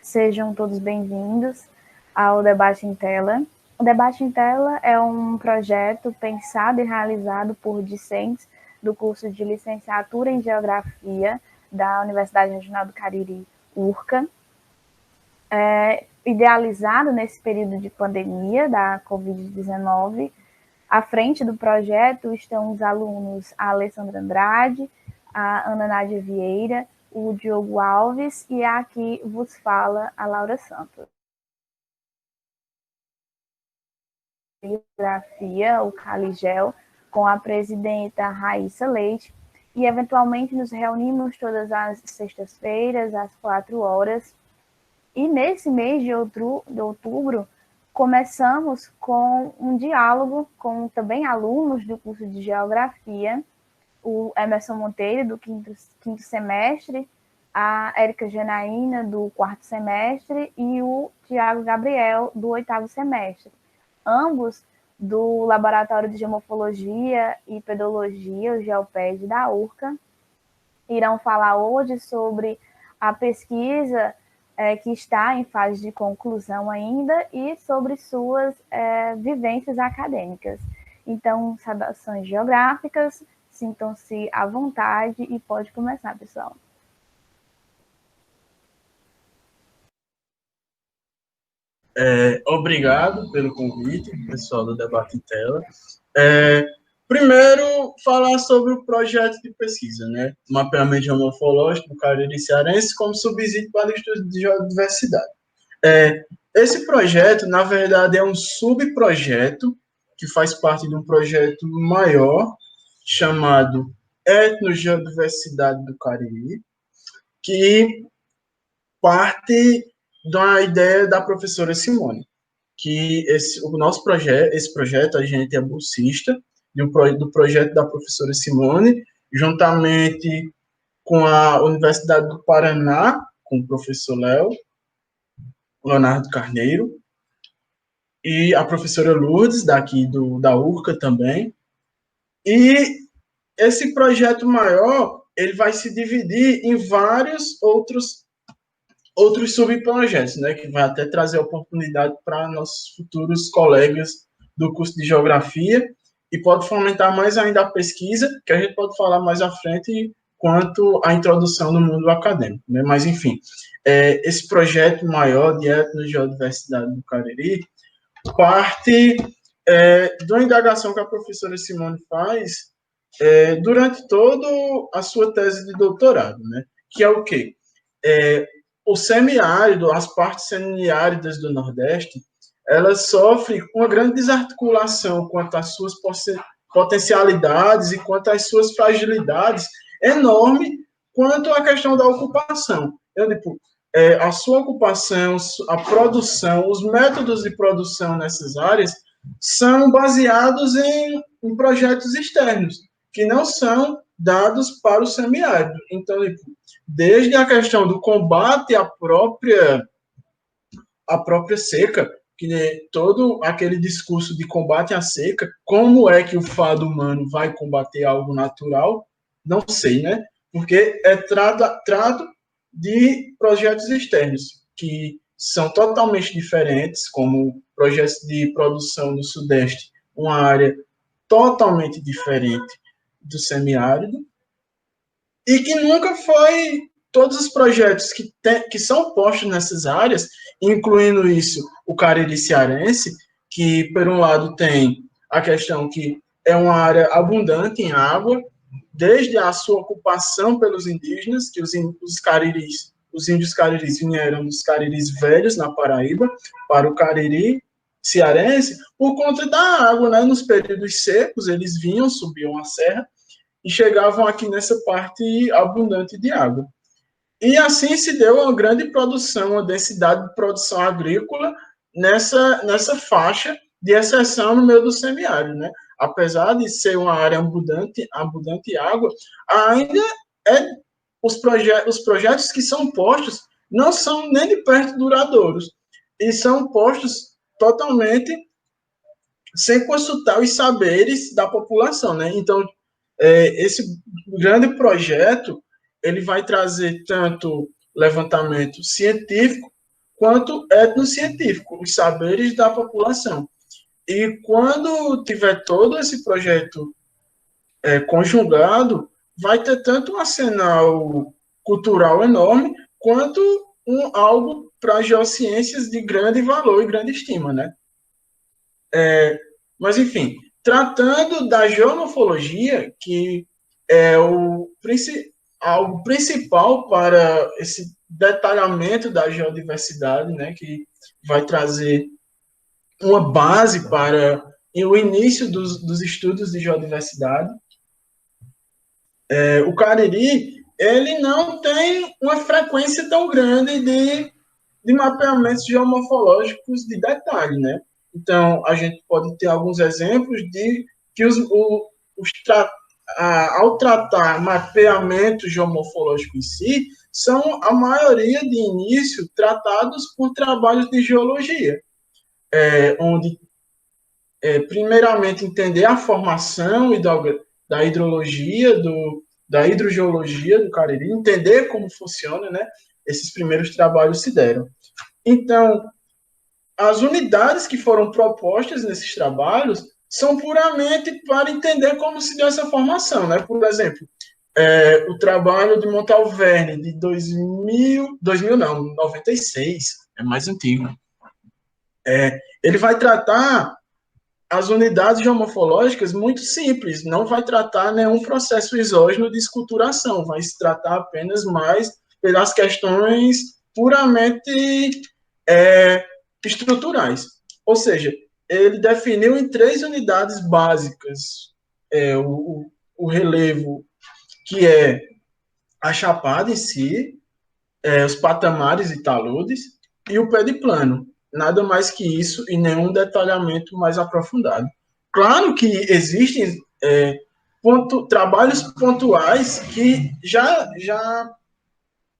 Sejam todos bem-vindos ao Debate em Tela. O Debate em Tela é um projeto pensado e realizado por discentes do curso de Licenciatura em Geografia da Universidade Regional do Cariri, URCA, idealizado nesse período de pandemia da Covid-19. À frente do projeto estão os alunos a Alessandra Andrade, a Ana Nádia Vieira, o Diogo Alves e aqui vos fala a Laura Santos. Geografia, o Caligel, com a presidenta Raíssa Leite, e eventualmente nos reunimos todas as sextas-feiras, às 4 horas. E nesse mês de outubro, começamos com um diálogo com também alunos do curso de Geografia, o Emerson Monteiro, do quinto semestre, a Érica Janaína, do 4º semestre, e o Tiago Gabriel, do 8º semestre. Ambos do Laboratório de Geomorfologia e Pedologia, o GeoPed da URCA, irão falar hoje sobre a pesquisa que está em fase de conclusão ainda e sobre suas vivências acadêmicas. Então, saudações geográficas, sintam-se à vontade e pode começar, pessoal. Obrigado pelo convite, pessoal do Debate em Tela. Primeiro, falar sobre o projeto de pesquisa, né? Mapeamento geomorfológico do Cariri Cearense como subsídio para o estudo de geodiversidade. Esse projeto, na verdade, é um subprojeto que faz parte de um projeto maior chamado Etnogeodiversidade do Cariri, que parte da ideia da professora Simone, que o nosso projeto, esse projeto, a gente é bolsista do projeto da professora Simone, juntamente com a Universidade do Paraná, com o professor Leonardo Carneiro, e a professora Lourdes, daqui da URCA também. E esse projeto maior, ele vai se dividir em vários outros subprojetos, né, que vai até trazer oportunidade para nossos futuros colegas do curso de Geografia e pode fomentar mais ainda a pesquisa, que a gente pode falar mais à frente quanto à introdução no mundo acadêmico, né? Mas, enfim, esse projeto maior de etnogeodiversidade do Cariri parte de uma indagação que a professora Simone faz durante toda a sua tese de doutorado, né? Que é o quê? O semiárido, as partes semiáridas do Nordeste, elas sofrem uma grande desarticulação quanto às suas potencialidades e quanto às suas fragilidades, enorme quanto à questão da ocupação. A sua ocupação, a produção, os métodos de produção nessas áreas são baseados em projetos externos, que não são dados para o semiárido. Então, desde a questão do combate à própria seca, que todo aquele discurso de combate à seca, como é que o fado humano vai combater algo natural? Não sei, né? Porque trato de projetos externos, que são totalmente diferentes, como projetos de produção no Sudeste, uma área totalmente diferente do semiárido, e que nunca foi todos os projetos que são postos nessas áreas, incluindo isso o Cariri Cearense, que, por um lado, tem a questão que é uma área abundante em água, desde a sua ocupação pelos indígenas, que os índios cariris vieram dos cariris velhos, na Paraíba, para o Cariri Cearense, por conta da água, né? Nos períodos secos, eles vinham, subiam a serra, e chegavam aqui nessa parte abundante de água. E assim se deu uma grande produção, uma densidade de produção agrícola nessa faixa de exceção no meio do semiárido, né? Apesar de ser uma área abundante em água, ainda os projetos que são postos não são nem de perto duradouros, e são postos totalmente sem consultar os saberes da população, né? Então, esse grande projeto ele vai trazer tanto levantamento científico quanto etnocientífico, os saberes da população. E quando tiver todo esse projeto conjugado, vai ter tanto um arsenal cultural enorme, quanto algo para as geociências de grande valor e grande estima, né? Mas, enfim, tratando da geomorfologia, que é algo principal para esse detalhamento da geodiversidade, né, que vai trazer uma base para o início dos estudos de geodiversidade. O Cariri, ele não tem uma frequência tão grande de mapeamentos geomorfológicos de detalhe, né? Então, a gente pode ter alguns exemplos de que ao tratar mapeamento geomorfológico em si, são a maioria de início tratados por trabalhos de geologia, onde, primeiramente, entender a formação e da hidrologia, da hidrogeologia do Cariri, entender como funciona, né? Esses primeiros trabalhos se deram. Então, as unidades que foram propostas nesses trabalhos são puramente para entender como se deu essa formação, né? Por exemplo, o trabalho de Montalverne, de 96, é mais antigo. Ele vai tratar as unidades geomorfológicas muito simples, não vai tratar nenhum processo exógeno de esculturação, vai se tratar apenas mais pelas questões puramente estruturais. Ou seja, ele definiu em 3 unidades básicas o relevo, que é a chapada em si, os patamares e taludes, e o pé de plano. Nada mais que isso e nenhum detalhamento mais aprofundado. Claro que existem trabalhos pontuais que já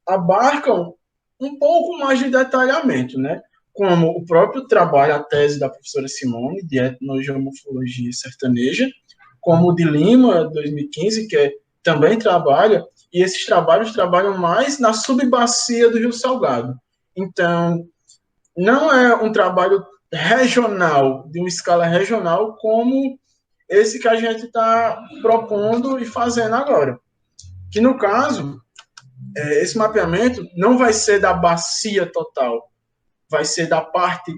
abarcam um pouco mais de detalhamento, né? Como o próprio trabalho, a tese da professora Simone, de etnogeomorfologia sertaneja, como o de Lima, 2015, que também trabalha, e esses trabalhos trabalham mais na subbacia do Rio Salgado. Então, não é um trabalho regional, de uma escala regional, como esse que a gente está propondo e fazendo agora. Que, no caso, esse mapeamento não vai ser da bacia total, vai ser da parte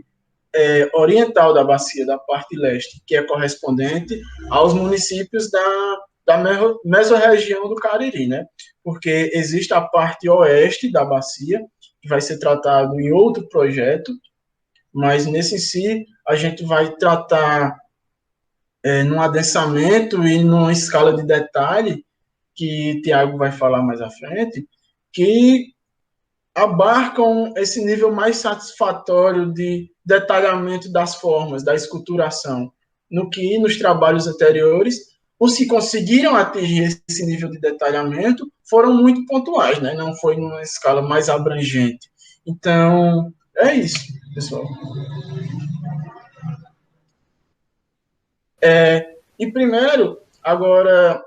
oriental da bacia, da parte leste, que é correspondente aos municípios da mesorregião do Cariri, né? Porque existe a parte oeste da bacia, que vai ser tratado em outro projeto, mas nesse em si a gente vai tratar num adensamento e numa escala de detalhe, que Tiago vai falar mais à frente, que abarcam esse nível mais satisfatório de detalhamento das formas, da esculturação, no que nos trabalhos anteriores, os que conseguiram atingir esse nível de detalhamento foram muito pontuais, né? Não foi numa escala mais abrangente. Então, é isso, pessoal. E primeiro, agora,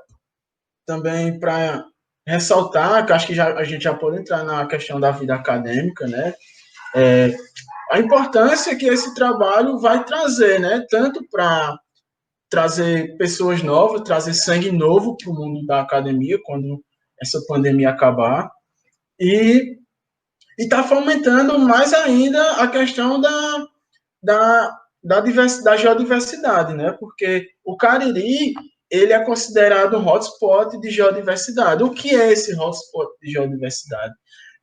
também para ressaltar, que acho que a gente já pode entrar na questão da vida acadêmica, né? A importância que esse trabalho vai trazer, né? Tanto para trazer pessoas novas, trazer sangue novo para o mundo da academia, quando essa pandemia acabar, e está fomentando mais ainda a questão da geodiversidade, né? Porque o Cariri, ele é considerado um hotspot de geodiversidade. O que é esse hotspot de geodiversidade?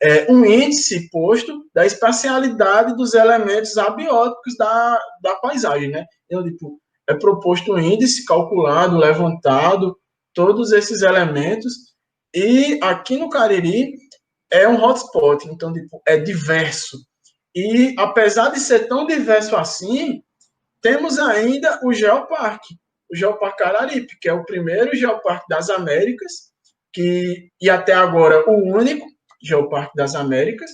É um índice posto da espacialidade dos elementos abióticos da paisagem, né? Então, tipo, é proposto um índice calculado, levantado, todos esses elementos, e aqui no Cariri é um hotspot, então, tipo, é diverso. E, apesar de ser tão diverso assim, temos ainda o Geoparque Araripe, que é o primeiro geoparque das Américas, e até agora o único geoparque das Américas,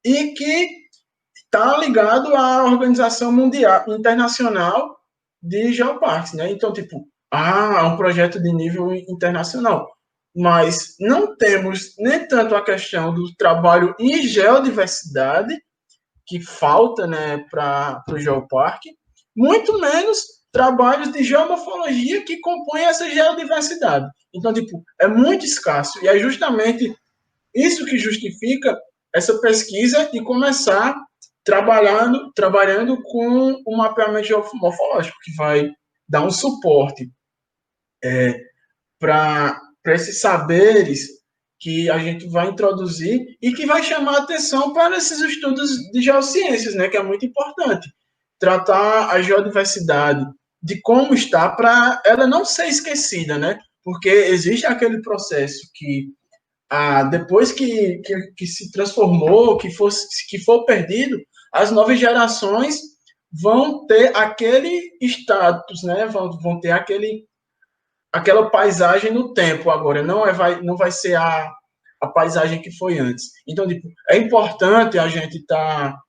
e que está ligado à Organização Mundial Internacional de Geoparques, né? Então, tipo, é um projeto de nível internacional. mas não temos nem tanto a questão do trabalho em geodiversidade, que falta, né, para o Geoparque, muito menos trabalhos de geomorfologia que compõem essa geodiversidade. Então, tipo, é muito escasso, e é justamente isso que justifica essa pesquisa e começar trabalhando com o mapeamento geomorfológico, que vai dar um suporte para esses saberes que a gente vai introduzir e que vai chamar atenção para esses estudos de geociências, né, que é muito importante. Tratar a geodiversidade de como está para ela não ser esquecida, né? Porque existe aquele processo que depois que se transformou, que for perdido, as novas gerações vão ter aquele status, né? Vão ter aquela paisagem no tempo agora, não vai ser a paisagem que foi antes. Então, tipo, é importante a gente tá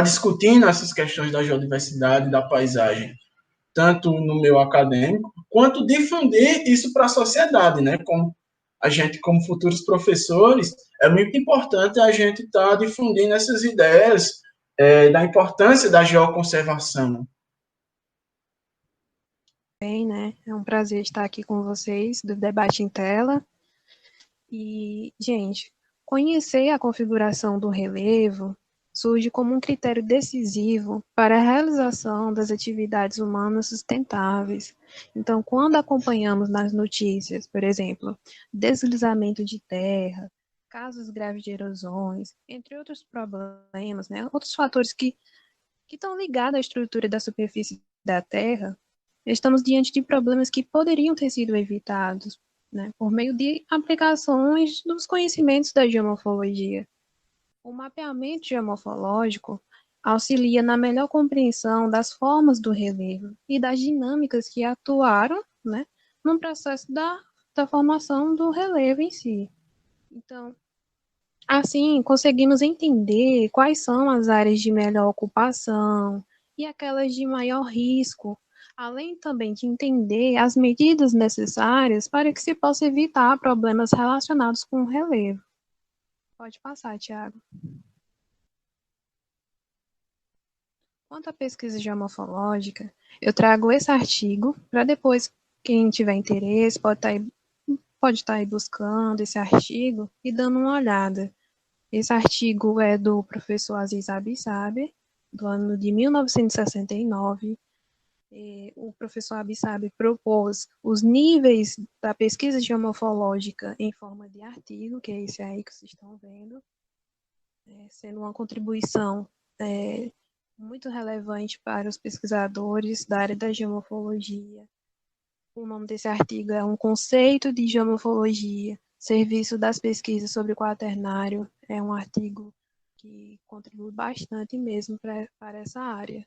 discutindo essas questões da geodiversidade, da paisagem, tanto no meio acadêmico, quanto difundir isso para a sociedade, né? Como a gente, como futuros professores, é muito importante a gente estar difundindo essas ideias da importância da geoconservação. Bem, né? É um prazer estar aqui com vocês do Debate em Tela. E, gente, conhecer a configuração do relevo surge como um critério decisivo para a realização das atividades humanas sustentáveis. Então, quando acompanhamos nas notícias, por exemplo, deslizamento de terra, casos graves de erosões, entre outros problemas, né, outros fatores que estão ligados à estrutura da superfície da Terra, estamos diante de problemas que poderiam ter sido evitados, né, por meio de aplicações dos conhecimentos da geomorfologia. O mapeamento geomorfológico auxilia na melhor compreensão das formas do relevo e das dinâmicas que atuaram, né, no processo da formação do relevo em si. Então, assim, conseguimos entender quais são as áreas de melhor ocupação e aquelas de maior risco, além também de entender as medidas necessárias para que se possa evitar problemas relacionados com o relevo. Pode passar, Tiago. Quanto à pesquisa geomorfológica, eu trago esse artigo para depois, quem tiver interesse, pode estar aí buscando esse artigo e dando uma olhada. Esse artigo é do professor Aziz Abissabir, do ano de 1969. O professor Abissabir propôs os níveis da pesquisa geomorfológica em forma de artigo, que é esse aí que vocês estão vendo, sendo uma contribuição muito relevante para os pesquisadores da área da geomorfologia. O nome desse artigo é Um Conceito de Geomorfologia, Serviço das Pesquisas sobre o Quaternário. É um artigo que contribui bastante mesmo para essa área.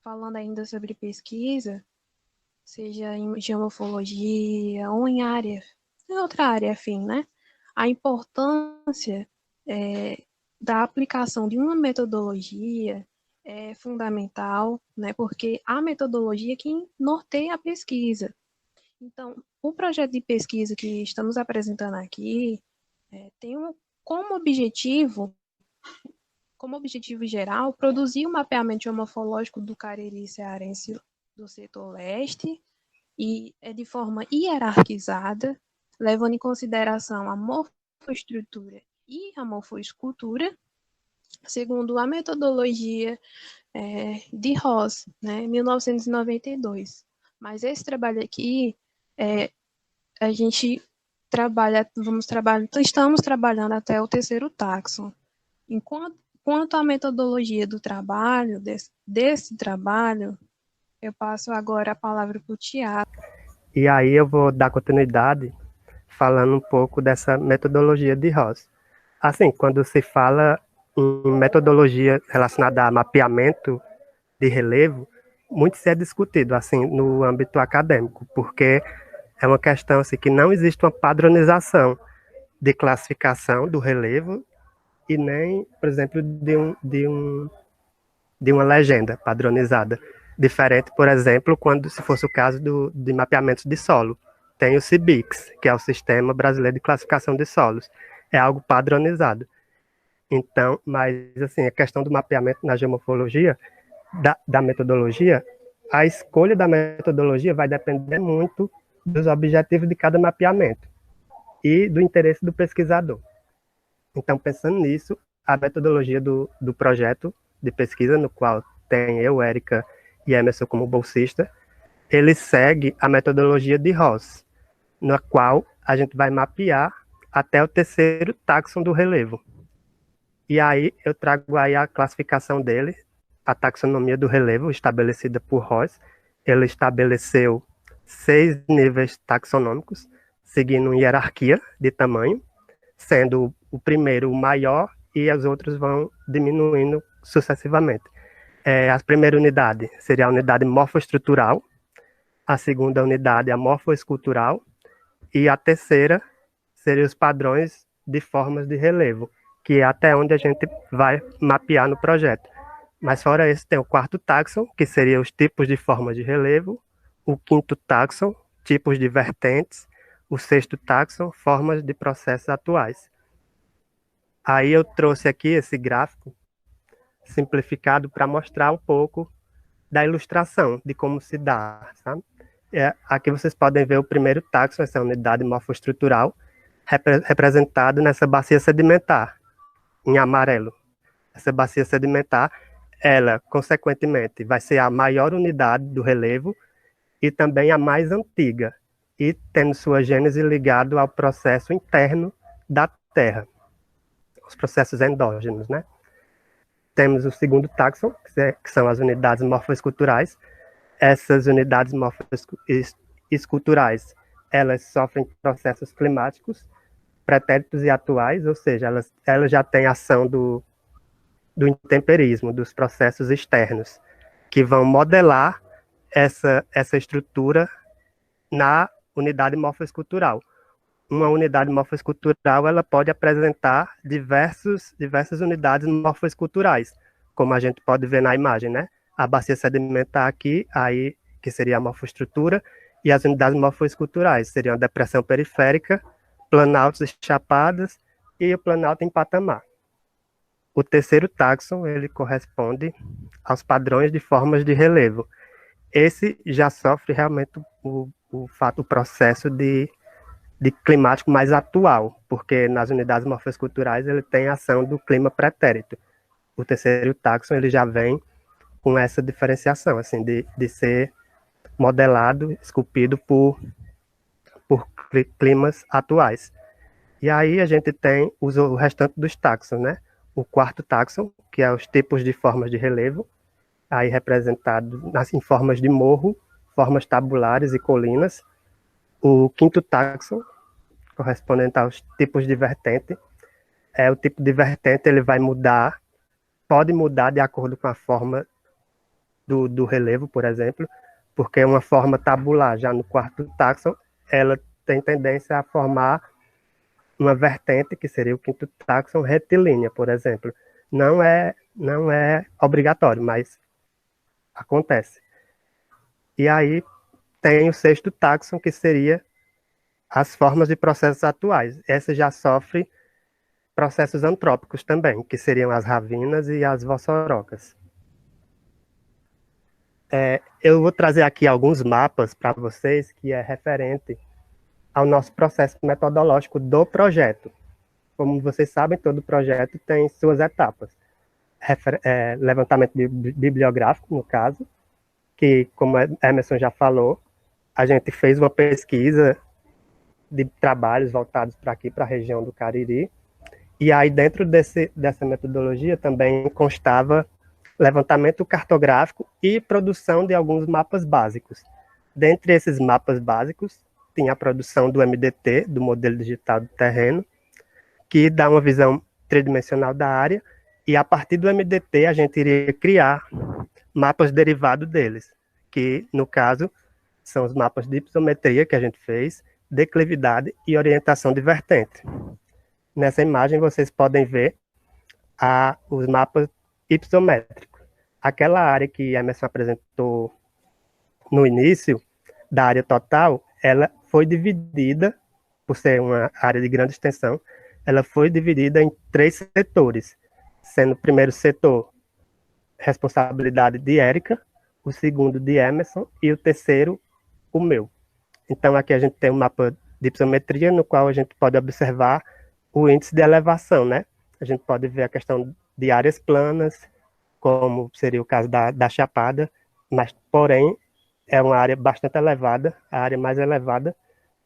Falando ainda sobre pesquisa, seja em geomorfologia ou em outra área afim, né? A importância da aplicação de uma metodologia é fundamental, né, porque a metodologia é quem norteia a pesquisa. Então, o projeto de pesquisa que estamos apresentando aqui tem como objetivo geral, produzir um mapeamento geomorfológico do Cariri cearense do setor leste e é de forma hierarquizada, levando em consideração a morfoestrutura e a morfoescultura, segundo a metodologia de Ross, né, 1992. Mas esse trabalho aqui, a gente estamos trabalhando até o terceiro táxon. Quanto à metodologia do trabalho, desse trabalho, eu passo agora a palavra para o Tiago. E aí eu vou dar continuidade falando um pouco dessa metodologia de Ross. Assim, quando se fala em metodologia relacionada a mapeamento de relevo, muito se é discutido assim no âmbito acadêmico, porque é uma questão assim, que não existe uma padronização de classificação do relevo e nem, por exemplo, de uma legenda padronizada Diferente, por exemplo, quando se fosse o caso de mapeamentos de solo. Tem o CIBIX, que é o Sistema Brasileiro de Classificação de Solos. É algo padronizado. Então, mas assim, a questão do mapeamento na geomorfologia, da metodologia, a escolha da metodologia vai depender muito dos objetivos de cada mapeamento e do interesse do pesquisador. Então, pensando nisso, a metodologia do projeto de pesquisa, no qual tem eu, Érica e Emerson como bolsista, ele segue a metodologia de Ross, na qual a gente vai mapear até o terceiro táxon do relevo. E aí eu trago aí a classificação dele, a taxonomia do relevo estabelecida por Ross. Ele estabeleceu 6 níveis taxonômicos, seguindo hierarquia de tamanho, sendo o primeiro o maior e os outros vão diminuindo sucessivamente. A primeira unidade seria a unidade morfoestrutural, a segunda unidade a morfoescultural e a terceira seria os padrões de formas de relevo, que é até onde a gente vai mapear no projeto. Mas fora esse tem o quarto táxon, que seria os tipos de formas de relevo, o quinto táxon, tipos de vertentes, o sexto táxon, formas de processos atuais. Aí eu trouxe aqui esse gráfico simplificado para mostrar um pouco da ilustração, de como se dá, sabe? Aqui vocês podem ver o primeiro táxon, essa unidade morfoestrutural, representado nessa bacia sedimentar, em amarelo. Essa bacia sedimentar, ela, consequentemente, vai ser a maior unidade do relevo e também a mais antiga, e tendo sua gênese ligado ao processo interno da Terra, os processos endógenos, né? Temos o segundo táxon, que são as unidades morfoesculturais. Essas unidades morfoesculturais, elas sofrem processos climáticos pretéritos e atuais, ou seja, elas já têm ação do intemperismo, dos processos externos, que vão modelar essa estrutura na unidade morfoescultural. Uma unidade morfoescultural, ela pode apresentar diversas unidades morfoesculturais, como a gente pode ver na imagem, né? A bacia sedimentar aqui, aí, que seria a morfoestrutura, e as unidades morfoesculturais seriam a depressão periférica, planaltos e chapadas e o planalto em patamar. O terceiro táxon, ele corresponde aos padrões de formas de relevo. Esse já sofre realmente o processo de climático mais atual, porque nas unidades morfoesculturais ele tem a ação do clima pretérito. O terceiro táxon, ele já vem com essa diferenciação, assim, de ser modelado, esculpido por climas atuais. E aí a gente tem o restante dos táxons, né? O quarto táxon, que é os tipos de formas de relevo, aí representado em formas de morro, formas tabulares e colinas. O quinto táxon, correspondente aos tipos de vertente, o tipo de vertente ele vai mudar, pode mudar de acordo com a forma do relevo, por exemplo, porque uma forma tabular, já no quarto táxon, ela tem tendência a formar uma vertente, que seria o quinto táxon, retilínea, por exemplo. Não é obrigatório, mas acontece. E aí tem o sexto táxon, que seria as formas de processos atuais. Essa já sofre processos antrópicos também, que seriam as ravinas e as vossorocas. Eu vou trazer aqui alguns mapas para vocês, que é referente ao nosso processo metodológico do projeto. Como vocês sabem, todo projeto tem suas etapas. Levantamento bibliográfico, no caso, que, como Emerson já falou, a gente fez uma pesquisa de trabalhos voltados para aqui, para a região do Cariri, e aí dentro dessa metodologia também constava levantamento cartográfico e produção de alguns mapas básicos. Dentre esses mapas básicos, tinha a produção do MDT, do modelo digital do terreno, que dá uma visão tridimensional da área, e a partir do MDT a gente iria criar mapas derivados deles, que no caso são os mapas de hipometria que a gente fez, declividade e orientação de vertente. Nessa imagem vocês podem ver os mapas hipométricos. aquela área que a Emerson apresentou no início, da área total, ela foi dividida, por ser uma área de grande extensão, ela foi dividida em 3 setores, sendo o primeiro setor responsabilidade de Érica, o segundo de Emerson e o terceiro o meu. Então aqui a gente tem um mapa de hipermetria no qual a gente pode observar o índice de elevação, né? A gente pode ver a questão de áreas planas, como seria o caso da Chapada, mas porém é uma área bastante elevada, a área mais elevada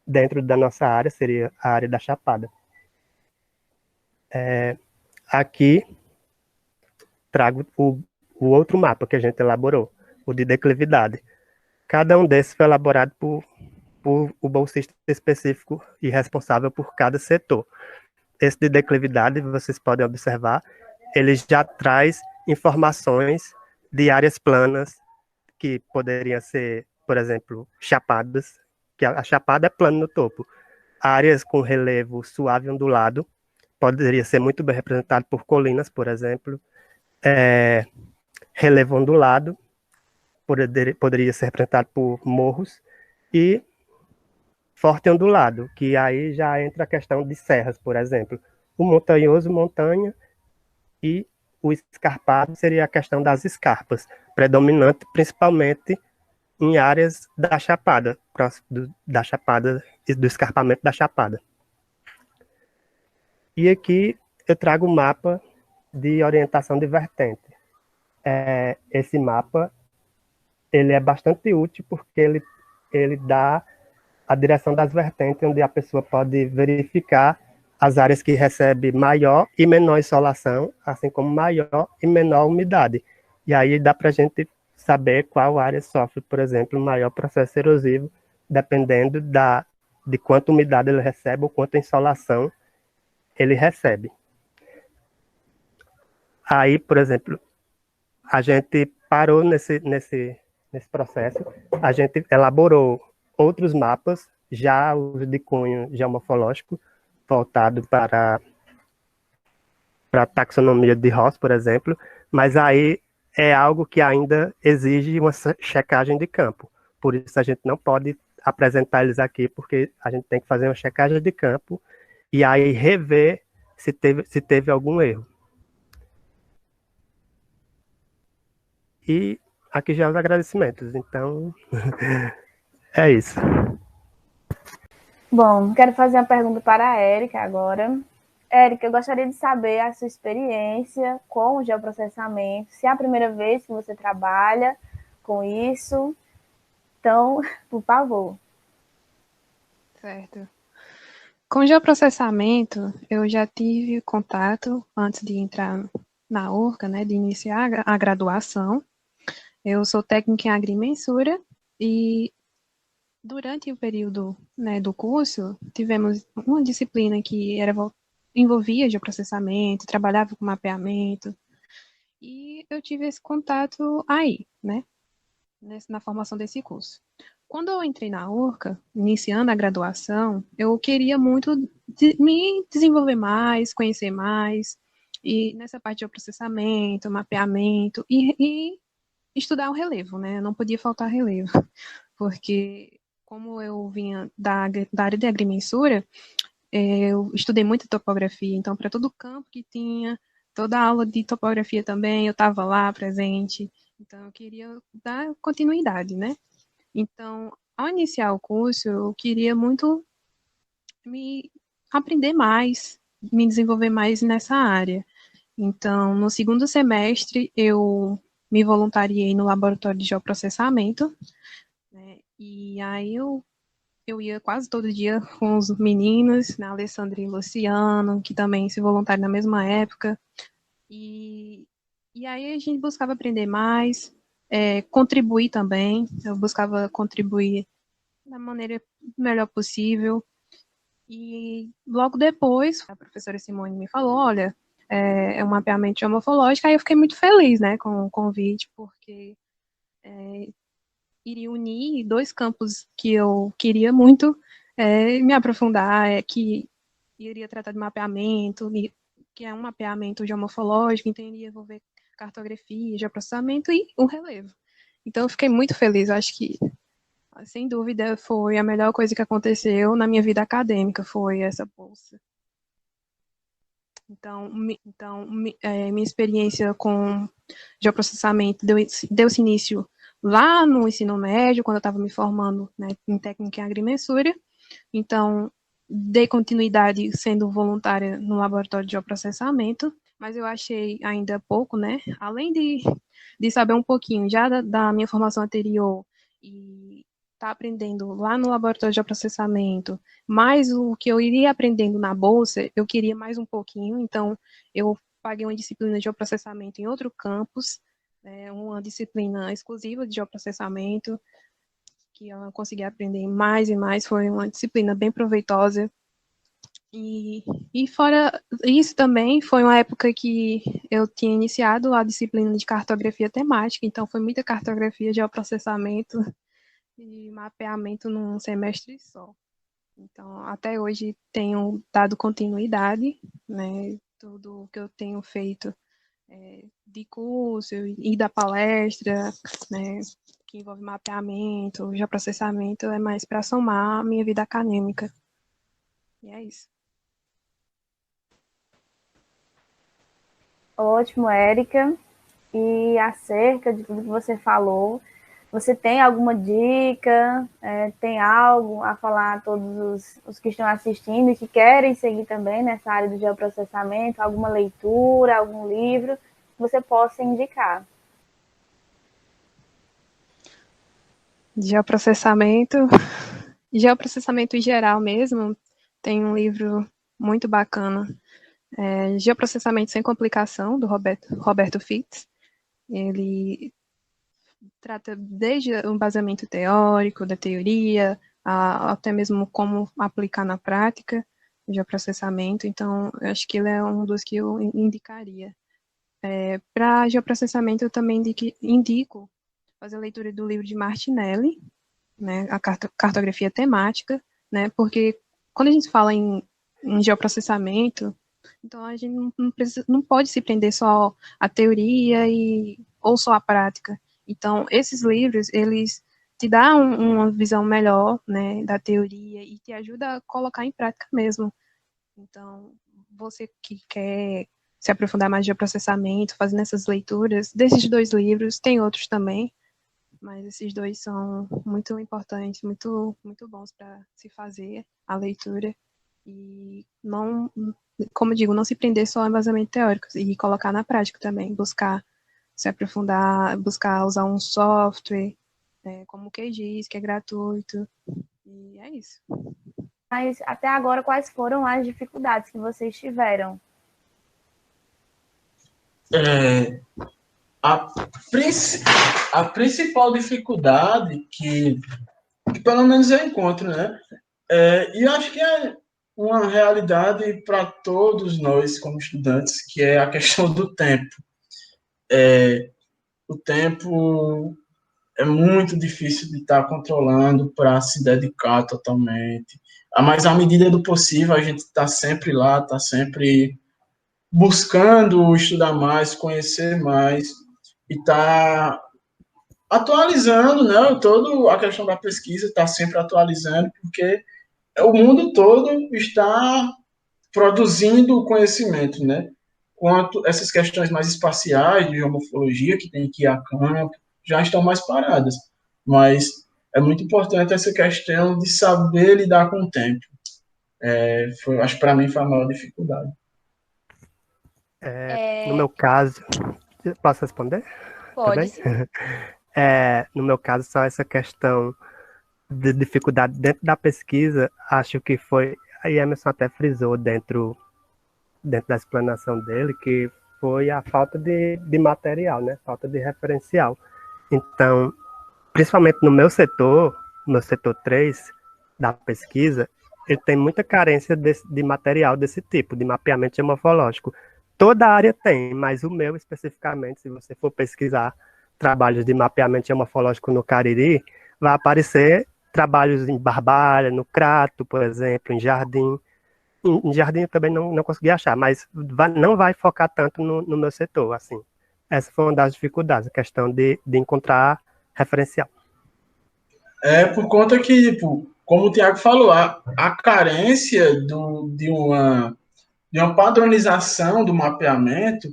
dentro da nossa área seria a área da Chapada. Aqui trago o outro mapa que a gente elaborou, o de declividade. Cada um desses foi elaborado por o bolsista específico e responsável por cada setor. Esse de declividade, vocês podem observar, ele já traz informações de áreas planas que poderiam ser, por exemplo, chapadas, que a chapada é plano no topo. Áreas com relevo suave e ondulado, poderia ser muito bem representado por colinas, por exemplo. Relevo ondulado, poderia ser representado por morros. E forte ondulado, que aí já entra a questão de serras, por exemplo. O montanhoso, montanha, e o escarpado seria a questão das escarpas, predominante principalmente em áreas da Chapada, da Chapada e do escarpamento da Chapada. E aqui eu trago o mapa de orientação de vertente. Esse mapa ele é bastante útil porque ele dá a direção das vertentes, onde a pessoa pode verificar as áreas que recebem maior e menor insolação, assim como maior e menor umidade. E aí dá para a gente saber qual área sofre, por exemplo, maior processo erosivo, dependendo de quanta umidade ele recebe ou quanta insolação ele recebe. Aí, por exemplo, a gente parou nesse processo, a gente elaborou outros mapas, já os de cunho geomorfológico, voltado para a taxonomia de Ross, por exemplo, mas aí é algo que ainda exige uma checagem de campo. Por isso a gente não pode apresentar eles aqui, porque a gente tem que fazer uma checagem de campo e aí rever se teve algum erro. E aqui já os agradecimentos, então é isso. Bom, quero fazer uma pergunta para a Érica agora. Érica, eu gostaria de saber a sua experiência com o geoprocessamento, se é a primeira vez que você trabalha com isso. Então, por favor. Certo. Com geoprocessamento, eu já tive contato antes de entrar na URCA, né, de iniciar a graduação. Eu sou técnica em agrimensura e durante o período, né, do curso, tivemos uma disciplina que envolvia geoprocessamento, trabalhava com mapeamento, e eu tive esse contato aí, né, na formação desse curso. Quando eu entrei na URCA, iniciando a graduação, eu queria muito me desenvolver mais, conhecer mais, e nessa parte de processamento, mapeamento, e estudar o relevo, né? Não podia faltar relevo, porque como eu vinha da área de agrimensura, eu estudei muito topografia, então para todo campo que tinha, toda aula de topografia também, eu estava lá presente, então eu queria dar continuidade, né? Então, ao iniciar o curso, eu queria muito me aprender mais, me desenvolver mais nessa área. Então, no segundo semestre, eu me voluntariei no laboratório de geoprocessamento, né? E aí eu ia quase todo dia com os meninos, né, Alessandra e Luciano, que também se voluntariam na mesma época. E aí a gente buscava aprender mais, contribuir também. Eu buscava contribuir da maneira melhor possível. E logo depois, a professora Simone me falou, olha, é um mapeamento geomorfológico, aí eu fiquei muito feliz, né, com o convite, porque iria unir 2 campos que eu queria muito me aprofundar, que iria tratar de mapeamento, que é um mapeamento geomorfológico, então iria envolver cartografia, geoprocessamento e o relevo. Então, eu fiquei muito feliz. Eu acho que, sem dúvida, foi a melhor coisa que aconteceu na minha vida acadêmica, foi essa bolsa. Então, minha experiência com geoprocessamento deu-se início lá no ensino médio, quando eu estava me formando, né, em técnica em agrimensura. Então, dei continuidade sendo voluntária no laboratório de geoprocessamento, mas eu achei ainda pouco, né? Além de saber um pouquinho já da minha formação anterior e estar aprendendo lá no laboratório de geoprocessamento, mais o que eu iria aprendendo na bolsa, eu queria mais um pouquinho, então eu paguei uma disciplina de geoprocessamento em outro campus, uma disciplina exclusiva de geoprocessamento, que eu consegui aprender mais e mais, foi uma disciplina bem proveitosa. E fora isso também, foi uma época que eu tinha iniciado a disciplina de cartografia temática, então foi muita cartografia, geoprocessamento e mapeamento num semestre só. Então, até hoje tenho dado continuidade, né, tudo que eu tenho feito de curso e da palestra, né, que envolve mapeamento, geoprocessamento, é mais para somar a minha vida acadêmica. E é isso. Ótimo, Érica. E acerca de tudo que você falou, você tem alguma dica? Tem algo a falar a todos os que estão assistindo e que querem seguir também nessa área do geoprocessamento? Alguma leitura, algum livro que você possa indicar? Geoprocessamento em geral mesmo, tem um livro muito bacana, Geoprocessamento sem Complicação, do Roberto Fitts. Ele trata desde o embasamento teórico, da teoria, até mesmo como aplicar na prática o geoprocessamento. Então, eu acho que ele é um dos que eu indicaria. Para geoprocessamento, eu também indico fazer a leitura do livro de Martinelli, né, a cartografia temática, né, porque quando a gente fala em geoprocessamento, então a gente não pode se prender só à teoria ou só à prática. Então, esses livros, eles te dão uma visão melhor, né, da teoria e te ajuda a colocar em prática mesmo. Então, você que quer se aprofundar mais em geoprocessamento, fazendo essas leituras, desses 2 livros, tem outros também, mas esses 2 são muito importantes, muito, muito bons para se fazer a leitura e não, como eu digo, não se prender só ao embasamento teórico e colocar na prática também, buscar se aprofundar, buscar usar um software, como o QGIS, que é gratuito, e é isso. Mas até agora, quais foram as dificuldades que vocês tiveram? A principal dificuldade que pelo menos eu encontro, né? E eu acho que é uma realidade para todos nós, como estudantes, que é a questão do tempo. O tempo é muito difícil de estar controlando para se dedicar totalmente. Mas, à medida do possível, a gente está sempre lá, está sempre buscando estudar mais, conhecer mais, e está atualizando, né? Toda a questão da pesquisa está sempre atualizando, porque o mundo todo está produzindo conhecimento, né? Quanto essas questões mais espaciais, de geomorfologia, que tem que ir a campo, já estão mais paradas. Mas é muito importante essa questão de saber lidar com o tempo. Acho que para mim foi a maior dificuldade. No meu caso, posso responder? Pode. No meu caso, só essa questão de dificuldade dentro da pesquisa, acho que foi, a Emerson até frisou dentro da explanação dele, que foi a falta de material, né? Falta de referencial. Então, principalmente no meu setor 3 da pesquisa, ele tem muita carência de material desse tipo, de mapeamento geomorfológico. Toda a área tem, mas o meu especificamente, se você for pesquisar trabalhos de mapeamento geomorfológico no Cariri, vai aparecer trabalhos em Barbalha, no Crato, por exemplo, em Jardim. Em Jardim eu também não consegui achar, mas não vai focar tanto no meu setor, assim. essa foi uma das dificuldades, a questão de encontrar referencial. É por conta que, tipo, como o Tiago falou, a carência de uma padronização do mapeamento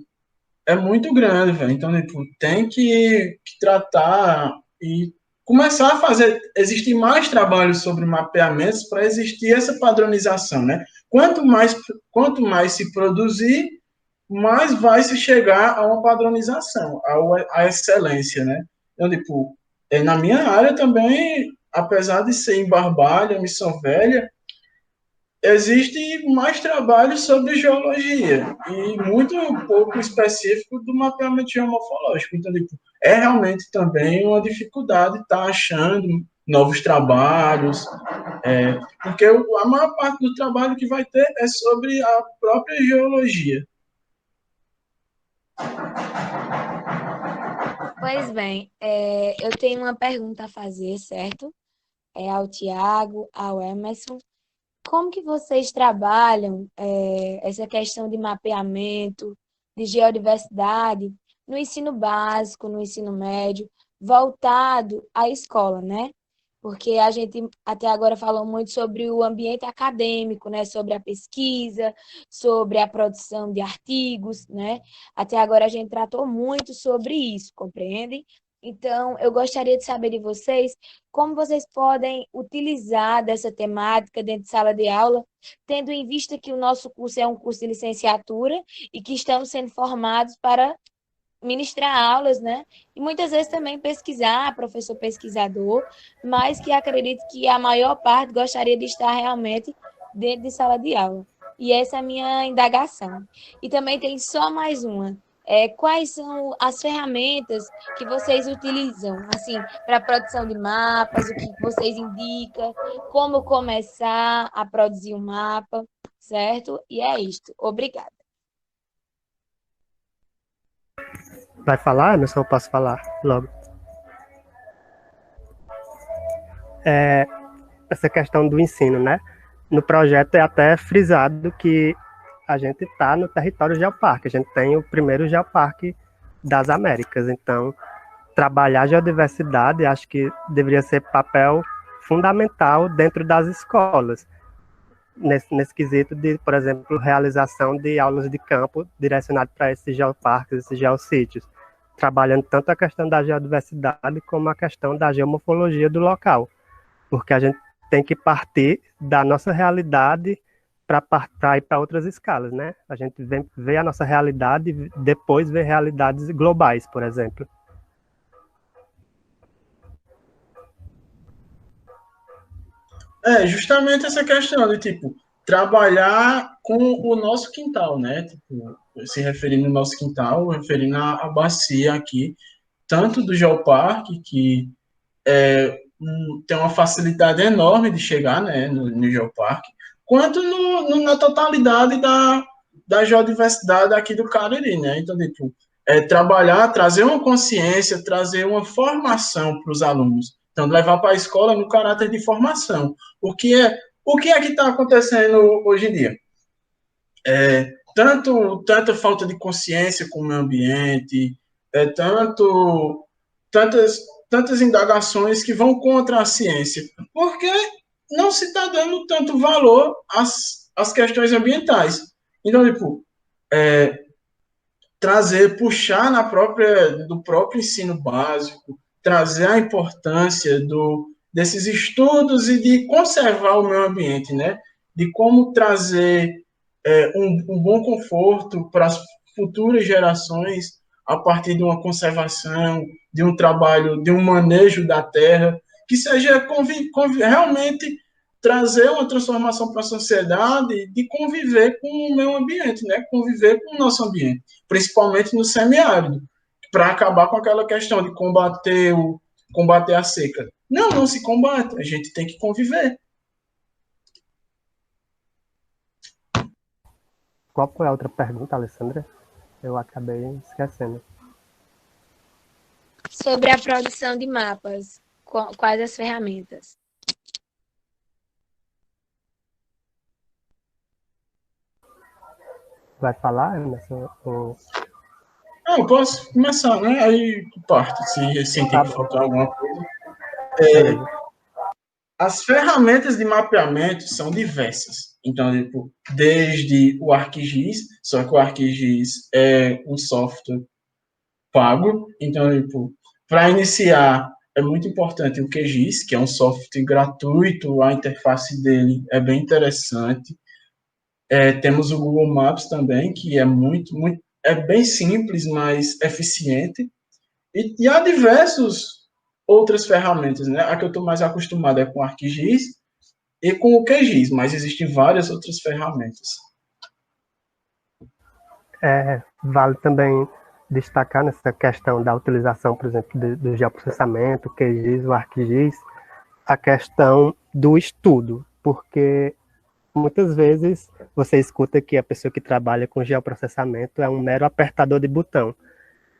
é muito grande, velho. Então, tipo, tem que tratar e começar a fazer, existir mais trabalhos sobre mapeamentos para existir essa padronização, né? Quanto mais se produzir, mais vai se chegar a uma padronização, a excelência, né? Então, tipo, na minha área também, apesar de ser em Barbalha, Missão Velha, existe mais trabalho sobre geologia e muito pouco específico do mapeamento geomorfológico. Então, tipo, é realmente também uma dificuldade estar achando novos trabalhos, porque a maior parte do trabalho que vai ter é sobre a própria geologia. Pois bem, eu tenho uma pergunta a fazer, certo? Ao Tiago, ao Emerson. Como que vocês trabalham essa questão de mapeamento, de geodiversidade, no ensino básico, no ensino médio, voltado à escola, né? Porque a gente até agora falou muito sobre o ambiente acadêmico, né? Sobre a pesquisa, sobre a produção de artigos, né? Até agora a gente tratou muito sobre isso, compreendem? Então, eu gostaria de saber de vocês como vocês podem utilizar dessa temática dentro de sala de aula, tendo em vista que o nosso curso é um curso de licenciatura e que estamos sendo formados para ministrar aulas, né? E muitas vezes também pesquisar, professor pesquisador, mas que acredito que a maior parte gostaria de estar realmente dentro de sala de aula. E essa é a minha indagação. E também tem só mais uma. Quais são as ferramentas que vocês utilizam, assim, para a produção de mapas, o que vocês indicam, como começar a produzir um mapa, certo? E é isto. Obrigada. Vai falar, Emerson? Eu posso falar logo. Essa questão do ensino, né? No projeto é até frisado que a gente está no território geoparque, a gente tem o primeiro geoparque das Américas, então trabalhar a geodiversidade acho que deveria ser papel fundamental dentro das escolas, nesse quesito de, por exemplo, realização de aulas de campo direcionadas para esses geoparques, esses geossítios, trabalhando tanto a questão da geodiversidade como a questão da geomorfologia do local, porque a gente tem que partir da nossa realidade para ir para outras escalas, né? A gente vê a nossa realidade e depois vê realidades globais, por exemplo. Justamente essa questão de, tipo, trabalhar com o nosso quintal, né? Tipo, se referindo ao nosso quintal, referindo à bacia aqui, tanto do Geoparque, que tem uma facilidade enorme de chegar, né, no Geoparque, quanto na totalidade da geodiversidade aqui do Cariri, né? Então, tipo, trabalhar, trazer uma consciência, trazer uma formação para os alunos. Então, levar para a escola no caráter de formação. O que é que está acontecendo hoje em dia? Tanta falta de consciência com o meio ambiente, tantas, tantas indagações que vão contra a ciência, porque não se está dando tanto valor às questões ambientais. Então, tipo, puxar do próprio ensino básico, trazer a importância desses estudos e de conservar o meio ambiente, né? De como trazer um bom conforto para as futuras gerações a partir de uma conservação, de um trabalho, de um manejo da terra, que seja realmente trazer uma transformação para a sociedade de conviver com o meio ambiente, né? Conviver com o nosso ambiente, principalmente no semiárido, para acabar com aquela questão de combater a seca. Não se combate, a gente tem que conviver. Qual foi a outra pergunta, Alessandra? Eu acabei esquecendo. Sobre a produção de mapas, quais as ferramentas? Vai falar, Emerson? Ou... Eu posso começar, né? Aí parte, se sentir Tá que bom, faltar alguma coisa. beleza. As ferramentas de mapeamento são diversas. Então, tipo, desde o ArcGIS, só que o ArcGIS é um software pago. Então, tipo, para iniciar, é muito importante o QGIS, que é um software gratuito, a interface dele é bem interessante. Temos o Google Maps também, que é é bem simples, mas eficiente. E há diversas outras ferramentas, né? A que eu estou mais acostumado é com o ArcGIS e com o QGIS, mas existem várias outras ferramentas. Vale também destacar nessa questão da utilização, por exemplo, do geoprocessamento, o QGIS, o ArcGIS, a questão do estudo, porque muitas vezes você escuta que a pessoa que trabalha com geoprocessamento é um mero apertador de botão.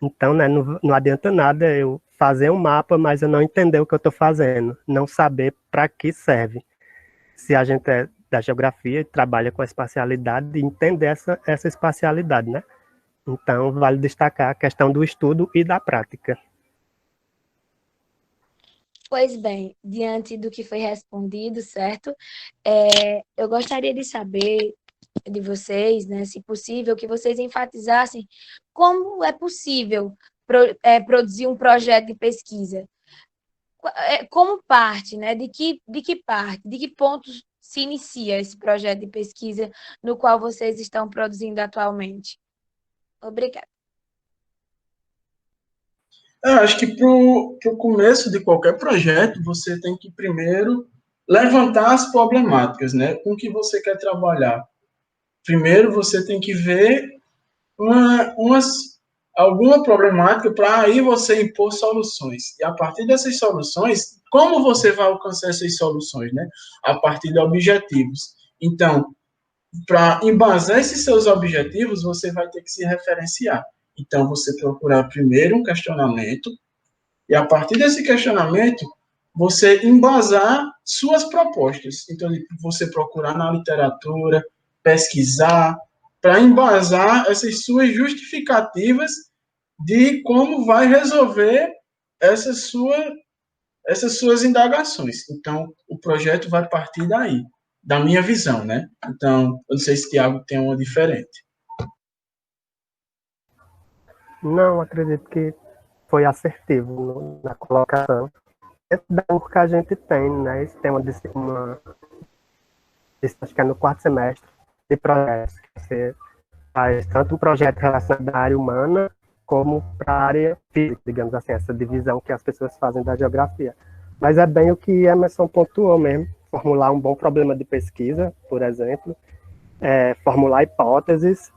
Então, né, não adianta nada eu fazer um mapa, mas eu não entender o que eu estou fazendo, não saber para que serve. Se a gente é da geografia e trabalha com a espacialidade, entender essa espacialidade, né? Então, vale destacar a questão do estudo e da prática. Pois bem, diante do que foi respondido, certo? Eu gostaria de saber de vocês, né, se possível, que vocês enfatizassem como é possível produzir um projeto de pesquisa. Como parte, né? De que pontos se inicia esse projeto de pesquisa no qual vocês estão produzindo atualmente? Obrigada. Acho que para o começo de qualquer projeto, você tem que primeiro levantar as problemáticas, né? Com que você quer trabalhar. Primeiro, você tem que ver alguma problemática para aí você impor soluções. E a partir dessas soluções, como você vai alcançar essas soluções, né? A partir de objetivos. Então, para embasar esses seus objetivos, você vai ter que se referenciar. Então, você procurar primeiro um questionamento, e a partir desse questionamento, você embasar suas propostas. Então, você procurar na literatura, pesquisar, para embasar essas suas justificativas de como vai resolver essas, essas suas indagações. Então, o projeto vai partir daí, da minha visão, né? Então, eu não sei se o Tiago tem uma diferente. Não, acredito que foi assertivo na colocação. Dentro da que a gente tem, né? Esse tema acho que é no quarto semestre de projetos. Você faz tanto um projeto relacionado à área humana, como para a área física, digamos assim, essa divisão que as pessoas fazem da geografia. Mas é bem o que Emerson pontuou mesmo, formular um bom problema de pesquisa, por exemplo, formular hipóteses,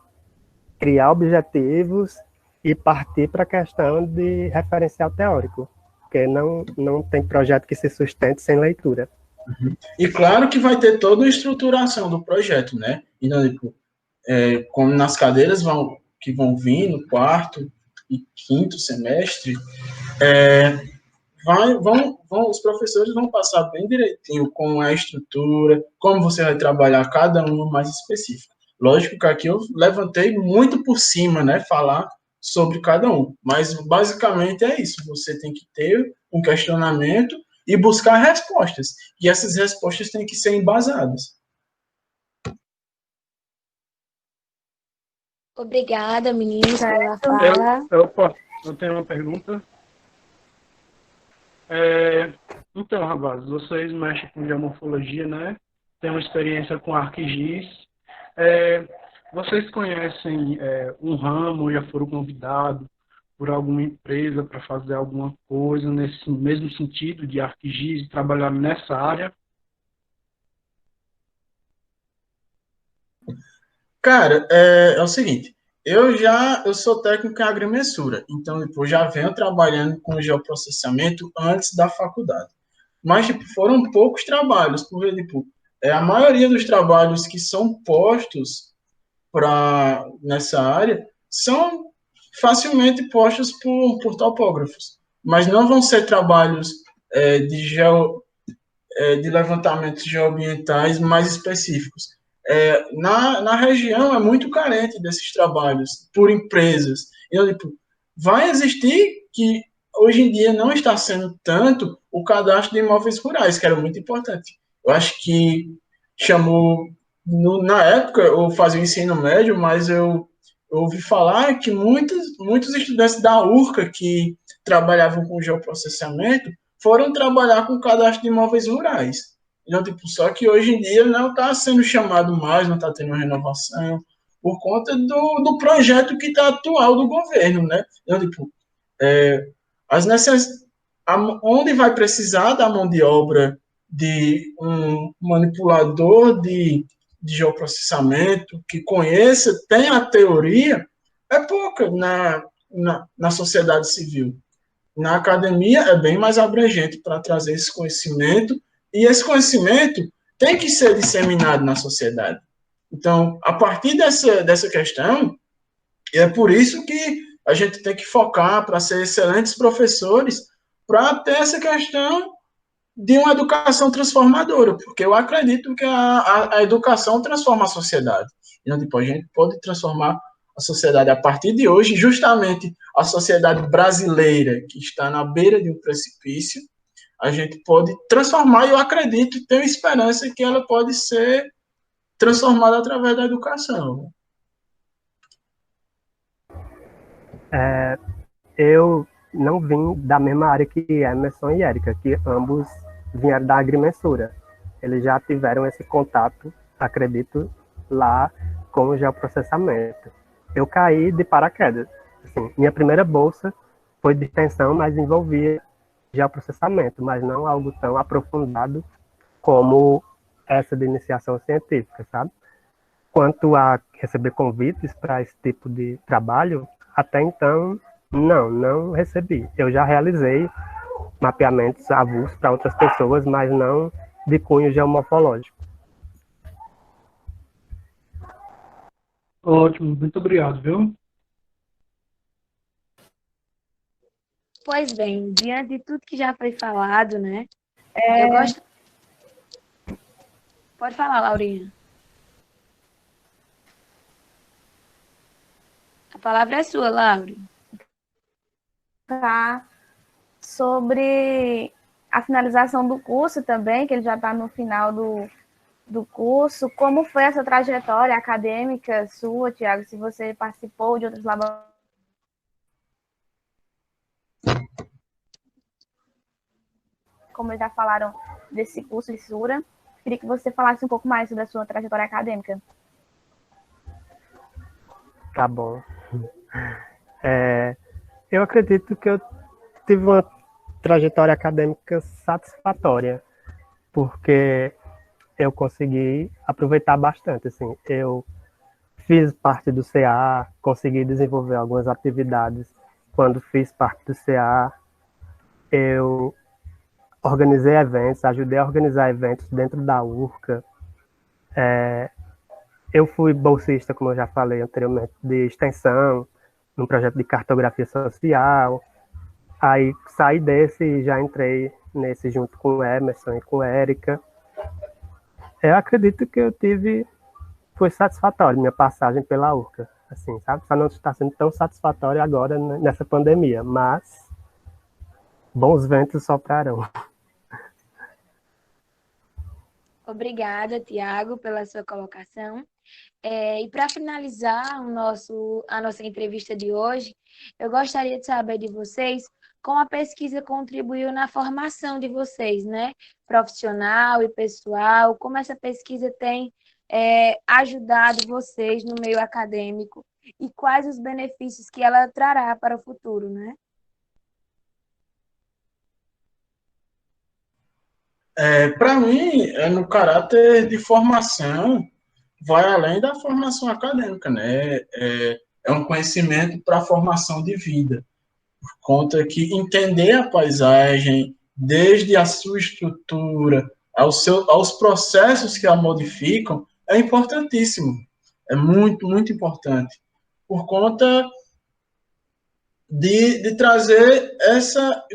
criar objetivos e partir para a questão de referencial teórico, porque não tem projeto que se sustente sem leitura. E claro que vai ter toda a estruturação do projeto, né? Então, tipo, como nas cadeiras que vão vir no quarto e quinto semestre, os professores vão passar bem direitinho como é a estrutura, como você vai trabalhar cada um mais específico. Lógico que aqui eu levantei muito por cima, né, falar sobre cada um, mas basicamente é isso, você tem que ter um questionamento e buscar respostas, e essas respostas têm que ser embasadas. Obrigada, meninos, pela fala. Eu tenho uma pergunta. Então, rapazes, vocês mexem com geomorfologia, né? Tem uma experiência com ArcGIS. Vocês conhecem um ramo, já foram convidados por alguma empresa para fazer alguma coisa nesse mesmo sentido de ArcGIS, trabalhar nessa área? Cara, é o seguinte, eu sou técnico em agrimensura, então eu já venho trabalhando com geoprocessamento antes da faculdade. Mas tipo, foram poucos trabalhos, porque tipo, a maioria dos trabalhos que são postos nessa área são facilmente postos por topógrafos, mas não vão ser trabalhos de levantamentos geoambientais mais específicos. Na região é muito carente desses trabalhos por empresas. Então, tipo, vai existir, que hoje em dia não está sendo tanto, o cadastro de imóveis rurais, que era muito importante. Eu acho que chamou, na época, eu fazia o ensino médio, mas eu ouvi falar que muitos estudantes da URCA que trabalhavam com geoprocessamento foram trabalhar com o cadastro de imóveis rurais. Então, tipo, só que hoje em dia não está sendo chamado mais, não está tendo renovação, por conta do projeto que está atual do governo, né? Então, tipo, as necess... onde vai precisar da mão de obra de um manipulador de geoprocessamento que conheça, tem a teoria, é pouca na sociedade civil. Na academia é bem mais abrangente para trazer esse conhecimento, e esse conhecimento tem que ser disseminado na sociedade. Então, a partir dessa questão, é por isso que a gente tem que focar para ser excelentes professores, para ter essa questão de uma educação transformadora, porque eu acredito que a educação transforma a sociedade. Então, tipo, a gente pode transformar a sociedade a partir de hoje, justamente a sociedade brasileira, que está na beira de um precipício, a gente pode transformar, e eu acredito e tenho esperança que ela pode ser transformada através da educação. Eu não vim da mesma área que Emerson e Érica, que ambos vieram da agrimensura. Eles já tiveram esse contato, acredito, lá com o geoprocessamento. Eu caí de paraquedas. Assim, minha primeira bolsa foi de extensão, mas envolvia geoprocessamento, mas não algo tão aprofundado como essa de iniciação científica, sabe? Quanto a receber convites para esse tipo de trabalho, até então, não recebi. Eu já realizei mapeamentos avulsos para outras pessoas, mas não de cunho geomorfológico. Ótimo, muito obrigado, viu? Pois bem, diante de tudo que já foi falado, né? Eu gosto. Pode falar, Laurinha. A palavra é sua, Laura. Tá sobre a finalização do curso também, que ele já está no final do curso. Como foi essa trajetória acadêmica sua, Tiago? Se você participou de outros laboratórios? Como eles já falaram desse curso de Sura, queria que você falasse um pouco mais sobre a sua trajetória acadêmica. Tá bom. Eu acredito que eu tive uma trajetória acadêmica satisfatória, porque eu consegui aproveitar bastante. Assim, eu fiz parte do CA, consegui desenvolver algumas atividades. Quando fiz parte do CA, eu organizei eventos, ajudei a organizar eventos dentro da URCA. Eu fui bolsista, como eu já falei anteriormente, de extensão, num projeto de cartografia social. Aí saí desse e já entrei nesse junto com o Emerson e com a Érica. Eu acredito que foi satisfatório minha passagem pela URCA, assim, sabe? Só não está sendo tão satisfatório agora nessa pandemia, mas bons ventos soprarão. Obrigada, Tiago, pela sua colocação. E para finalizar a nossa entrevista de hoje, eu gostaria de saber de vocês como a pesquisa contribuiu na formação de vocês, né? Profissional e pessoal, como essa pesquisa tem ajudado vocês no meio acadêmico e quais os benefícios que ela trará para o futuro, né? Para mim, no caráter de formação, vai além da formação acadêmica, né? É um conhecimento para a formação de vida, por conta que entender a paisagem, desde a sua estrutura, aos processos que a modificam, é importantíssimo. É muito, muito importante. Por conta de trazer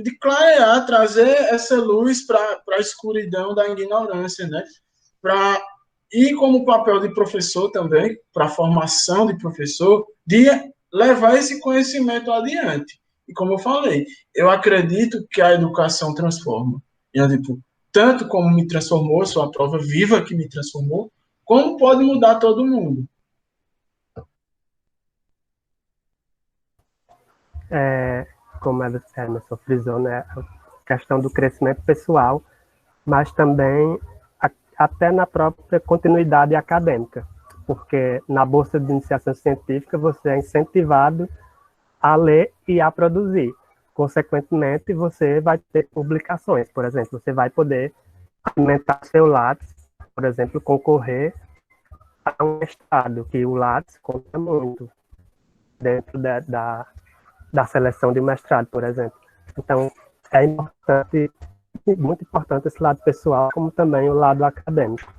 de clarear, trazer essa luz para a escuridão da ignorância, né? E como papel de professor também, para a formação de professor, de levar esse conhecimento adiante. E como eu falei, eu acredito que a educação transforma. E, tipo, tanto como me transformou, sou a prova viva que me transformou, como pode mudar todo mundo. Como a Emerson frisou, né, a questão do crescimento pessoal, mas também até na própria continuidade acadêmica, porque na bolsa de iniciação científica você é incentivado a ler e a produzir. Consequentemente, você vai ter publicações, por exemplo, você vai poder alimentar seu Lattes, por exemplo, concorrer a um mestrado, que o Lattes conta muito dentro da seleção de mestrado, por exemplo. Então, é importante, muito importante esse lado pessoal, como também o lado acadêmico.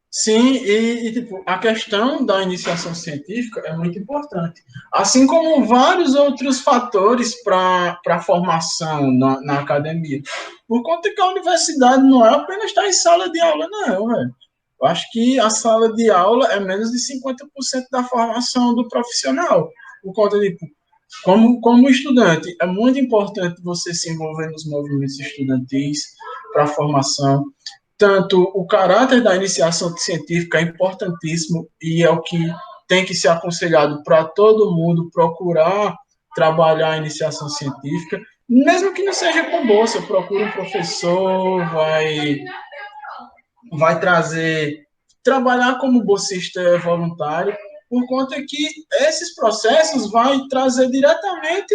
Sim, tipo, a questão da iniciação científica é muito importante. Assim como vários outros fatores para a formação na academia. Por conta que a universidade não é apenas estar em sala de aula, não, velho. Eu acho que a sala de aula é menos de 50% da formação do profissional. Por conta de, como estudante, é muito importante você se envolver nos movimentos estudantis para a formação. Tanto o caráter da iniciação científica é importantíssimo e é o que tem que ser aconselhado para todo mundo procurar trabalhar a iniciação científica, mesmo que não seja com bolsa, procure um professor, vai trabalhar como bolsista voluntário, por conta que esses processos vai trazer diretamente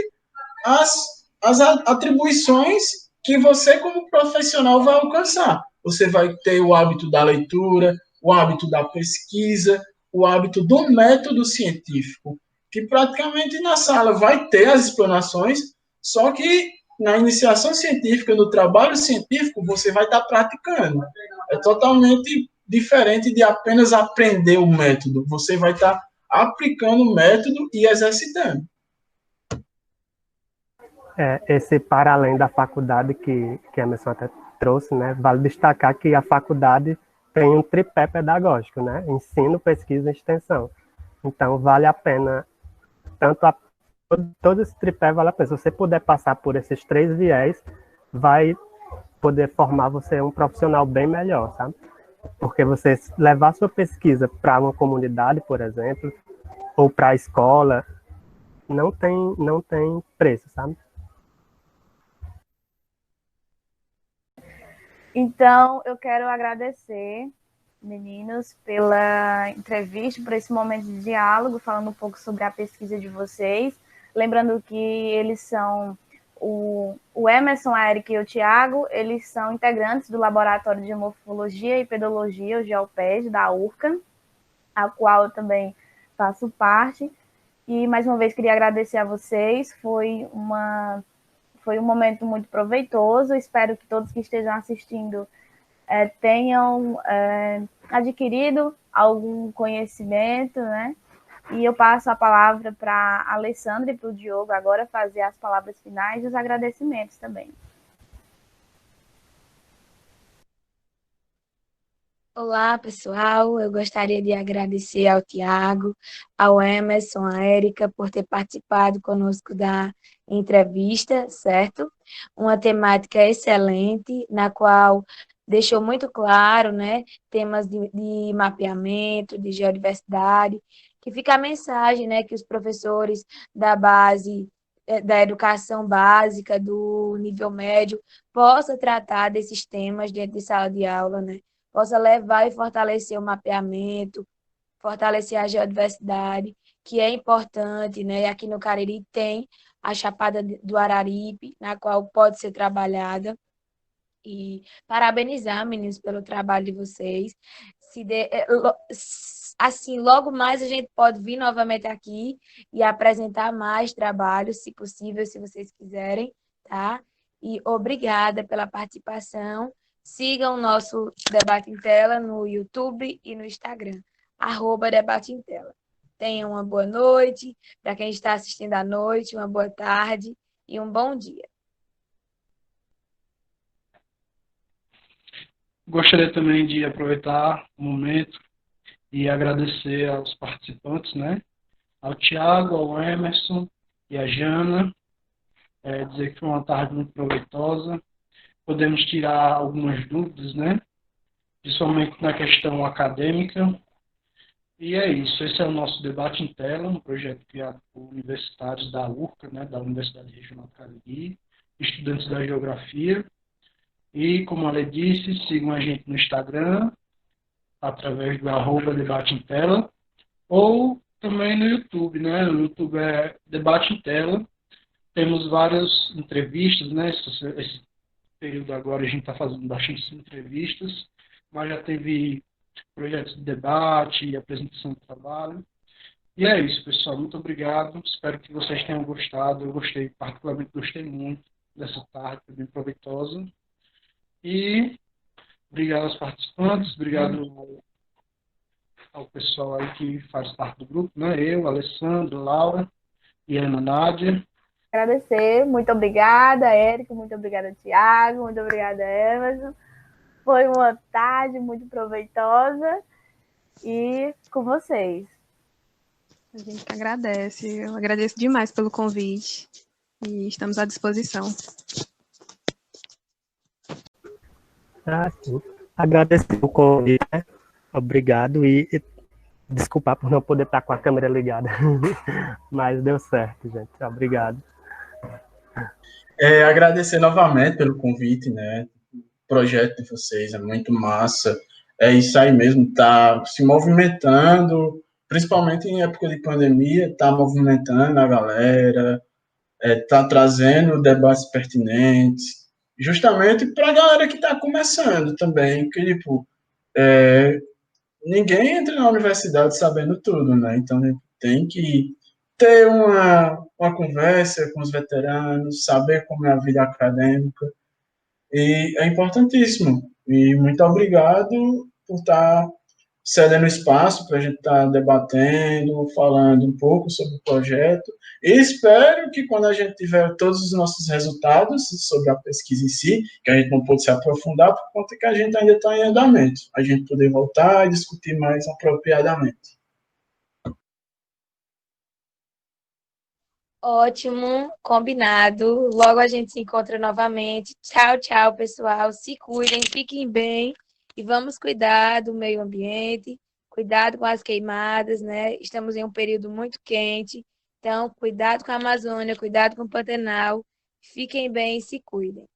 as atribuições que você, como profissional, vai alcançar. Você vai ter o hábito da leitura, o hábito da pesquisa, o hábito do método científico, que praticamente na sala vai ter as explanações, só que na iniciação científica, no trabalho científico, você vai estar praticando. É totalmente diferente de apenas aprender o método. Você vai estar aplicando o método e exercitando. Esse para além da faculdade que a Emerson até trouxe, né, vale destacar que a faculdade tem um tripé pedagógico, né, ensino, pesquisa e extensão. Então, vale a pena, todo esse tripé vale a pena. Se você puder passar por esses 3 viés, vai poder formar você um profissional bem melhor, sabe? Porque você levar sua pesquisa para uma comunidade, por exemplo, ou para a escola, não tem preço, sabe? Então, eu quero agradecer, meninos, pela entrevista, por esse momento de diálogo, falando um pouco sobre a pesquisa de vocês. Lembrando que eles são o Emerson, a Erika e o Tiago, eles são integrantes do Laboratório de Morfologia e Pedologia, o GEOPED, da URCA, a qual eu também faço parte. E, mais uma vez, queria agradecer a vocês. Foi um momento muito proveitoso. Espero que todos que estejam assistindo tenham adquirido algum conhecimento, né? E eu passo a palavra para a Alessandra e para o Diogo agora fazer as palavras finais e os agradecimentos também. Olá, pessoal. Eu gostaria de agradecer ao Tiago, ao Emerson, à Érica, por ter participado conosco da entrevista, certo? Uma temática excelente, na qual deixou muito claro, né, temas de mapeamento, de geodiversidade, que fica a mensagem, né, que os professores da base, da educação básica, do nível médio, possam tratar desses temas dentro de sala de aula, né? Possa levar e fortalecer o mapeamento, fortalecer a geodiversidade, que é importante, né? Aqui no Cariri tem a Chapada do Araripe, na qual pode ser trabalhada. E parabenizar, meninos, pelo trabalho de vocês. Assim, logo mais a gente pode vir novamente aqui e apresentar mais trabalhos, se possível, se vocês quiserem, tá? E obrigada pela participação. Sigam o nosso Debate em Tela no YouTube e no Instagram, @Debate em Tela. Tenham uma boa noite, para quem está assistindo à noite, uma boa tarde e um bom dia. Gostaria também de aproveitar o momento e agradecer aos participantes, né, ao Tiago, ao Emerson e à Jana, dizer que foi uma tarde muito proveitosa. Podemos tirar algumas dúvidas, né? Principalmente na questão acadêmica. E é isso, esse é o nosso debate em tela, um projeto criado por universitários da URCA, né, da Universidade Regional do Cariri, estudantes da Geografia. E, como a Lê disse, sigam a gente no Instagram, através do @debate em tela, ou também no YouTube, né? No YouTube é Debate em Tela. Temos várias entrevistas, né? Esse período agora a gente está fazendo bastante entrevistas, mas já teve projetos de debate e apresentação de trabalho. E é isso, pessoal. Muito obrigado. Espero que vocês tenham gostado. Eu gostei, particularmente gostei muito dessa tarde, foi bem proveitosa. E obrigado aos participantes, obrigado ao pessoal aí que faz parte do grupo, né? Eu, Alessandro, Laura e Ana Nádia. Agradecer, muito obrigada, Érico, muito obrigada, Tiago, muito obrigada, Emerson. Foi uma tarde muito proveitosa e com vocês. A gente que agradece. Eu agradeço demais pelo convite e estamos à disposição. Sim. Agradecer o convite, né? Obrigado e desculpar por não poder estar com a câmera ligada. Mas deu certo, gente. Obrigado. Agradecer novamente pelo convite, né? O projeto de vocês é muito massa. É isso aí mesmo, tá se movimentando, principalmente em época de pandemia, tá movimentando a galera, tá trazendo debates pertinentes, justamente para a galera que está começando também, que, tipo, ninguém entra na universidade sabendo tudo, né? Então, tem que ter uma conversa com os veteranos, saber como é a vida acadêmica, e é importantíssimo. E muito obrigado por estar cedendo espaço para a gente estar debatendo, falando um pouco sobre o projeto. E espero que quando a gente tiver todos os nossos resultados sobre a pesquisa em si, que a gente não pôde se aprofundar por conta que a gente ainda está em andamento, a gente poder voltar e discutir mais apropriadamente. Ótimo, combinado. Logo a gente se encontra novamente. Tchau, tchau, pessoal. Se cuidem, fiquem bem e vamos cuidar do meio ambiente, cuidado com as queimadas, né? Estamos em um período muito quente, então cuidado com a Amazônia, cuidado com o Pantanal. Fiquem bem e se cuidem.